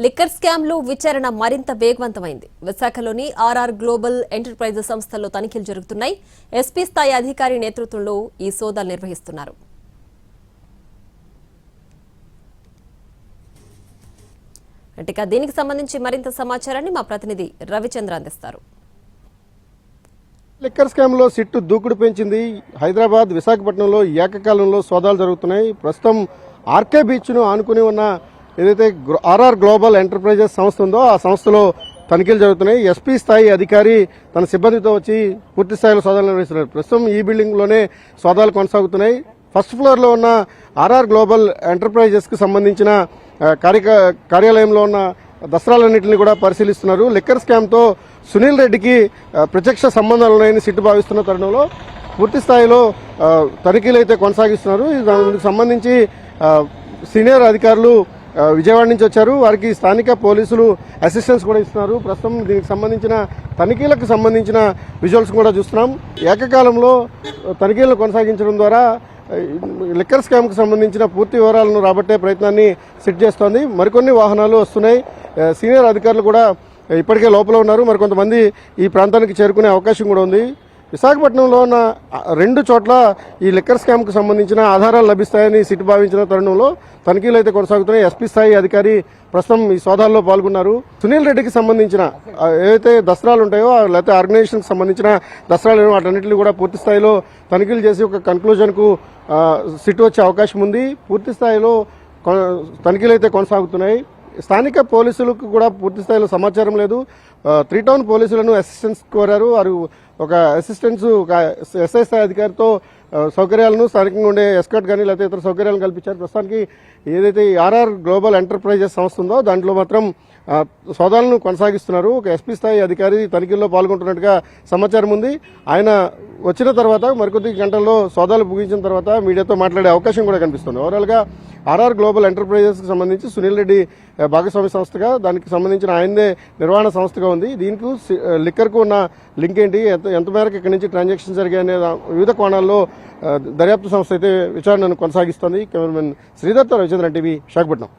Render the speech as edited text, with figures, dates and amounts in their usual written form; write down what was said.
Liquor స్కామ్లో విచారణ మరింత వేగవంతమైంది. విశాఖలోని ఆర్ఆర్ గ్లోబల్ ఎంటర్ప్రైజెస్ సంస్థల్లో తనిఖీలు జరుగుతున్నాయి. ఎస్పీ స్థాయి అధికారి నేతృత్వంలో ఈ సోదాలు నిర్వహిస్తున్నారు. అంటే దీనికి సంబంధించి మరింత సమాచారాన్ని మా ప్రతినిధి రవిచంద్ర అందిస్తారు. లిక్కర్ స్కామ్లో సిట్టు దూకుడు పెంచింది. హైదరాబాద్, విశాఖపట్నంలో ఏకకాలంలో సోదాలు జరుగుతున్నాయి. ప్రస్తుతం ఆర్కే బీచ్ను ఆనుకుని ఉన్న ఏదైతే ఆర్ఆర్ గ్లోబల్ ఎంటర్ప్రైజెస్ సంస్థ ఉందో ఆ సంస్థలో తనిఖీలు జరుగుతున్నాయి. ఎస్పీ స్థాయి అధికారి తన సిబ్బందితో వచ్చి పూర్తి స్థాయిలో సోదాలు నిర్వహిస్తున్నారు. ప్రస్తుతం ఈ బిల్డింగ్లోనే సోదాలు కొనసాగుతున్నాయి. ఫస్ట్ ఫ్లోర్లో ఉన్న ఆర్ఆర్ గ్లోబల్ ఎంటర్ప్రైజెస్ కు సంబంధించిన కార్యాలయంలో ఉన్న దసరాలన్నింటినీ కూడా పరిశీలిస్తున్నారు. లిక్కర్ స్కామ్తో సునీల్ రెడ్డికి ప్రత్యక్ష సంబంధాలు ఉన్నాయని సిట్టు భావిస్తున్న తరుణంలో పూర్తి స్థాయిలో తనిఖీలు అయితే కొనసాగిస్తున్నారు. దానికి సంబంధించి సీనియర్ అధికారులు విజయవాడ నుంచి వచ్చారు. వారికి స్థానిక పోలీసులు అసిస్టెన్స్ కూడా ఇస్తున్నారు. ప్రస్తుతం దీనికి సంబంధించిన తనిఖీలకు సంబంధించిన విజువల్స్ కూడా చూస్తున్నాం. ఏకకాలంలో తనిఖీలను కొనసాగించడం ద్వారా లిక్కర్ స్కామ్కు సంబంధించిన పూర్తి వివరాలను రాబట్టే ప్రయత్నాన్ని సిట్ చేస్తోంది. మరికొన్ని వాహనాలు వస్తున్నాయి. సీనియర్ అధికారులు కూడా ఇప్పటికే లోపల ఉన్నారు. మరికొంతమంది ఈ ప్రాంతానికి చేరుకునే అవకాశం కూడా ఉంది. విశాఖపట్నంలో ఉన్న 2 చోట్ల ఈ లిక్కర్ స్కామ్కు సంబంధించిన ఆధారాలు లభిస్తాయని సిట్ భావించిన తరుణంలో తనిఖీలు అయితే కొనసాగుతున్నాయి. ఎస్పీ స్థాయి అధికారి ప్రస్తుతం ఈ సోదాల్లో పాల్గొన్నారు. సునీల్ రెడ్డికి సంబంధించిన ఏవైతే దసరాలు ఉంటాయో లేకపోతే ఆర్గనైజేషన్కి సంబంధించిన దసరాలు వాటన్నింటినీ కూడా పూర్తి స్థాయిలో తనిఖీలు చేసి ఒక కన్క్లూజన్కు సిట్ వచ్చే అవకాశం ఉంది. పూర్తి స్థాయిలో తనిఖీలు అయితే కొనసాగుతున్నాయి. స్థానిక పోలీసులకు కూడా పూర్తి స్థాయిలో సమాచారం లేదు. 3 టౌన్ పోలీసులను అసిస్టెన్స్ కోరారు. వారు ఒక అసిస్టెన్స్ ఒక ఎస్ఐ స్థాయి అధికారితో సౌకర్యాలను స్థానికంగా ఉండే ఎస్కాట్ కానీ లేకపోతే ఇతర సౌకర్యాలను కల్పించారు. ప్రస్తుతానికి ఏదైతే ఆర్ఆర్ గ్లోబల్ ఎంటర్ప్రైజెస్ సంస్థ ఉందో దాంట్లో మాత్రం సోదాలను కొనసాగిస్తున్నారు. ఒక ఎస్పీ స్థాయి అధికారి తనిఖీల్లో పాల్గొంటున్నట్టుగా సమాచారం ఉంది. ఆయన వచ్చిన తర్వాత మరికొద్ది గంటల్లో సోదాలు ముగించిన తర్వాత మీడియాతో మాట్లాడే అవకాశం కూడా కనిపిస్తుంది. ఓవరాల్గా ఆర్ఆర్ గ్లోబల్ ఎంటర్ప్రైజెస్కి సంబంధించి సునీల్ రెడ్డి భాగస్వామి సంస్థగా దానికి సంబంధించిన ఆయనదే నిర్వహణ సంస్థగా ఉంది. దీనికి లిక్కర్కు ఉన్న లింక్ ఏంటి, ఎంత మేరకు ఇక్కడి నుంచి ట్రాన్సాక్షన్ జరిగాయనే వివిధ కోణాల్లో దర్యాప్తు సంస్థ అయితే విచారణను కొనసాగిస్తోంది. కెమెరామెన్ శ్రీధర్తో రవిచంద్రన్ టీవీ, విశాఖపట్నం.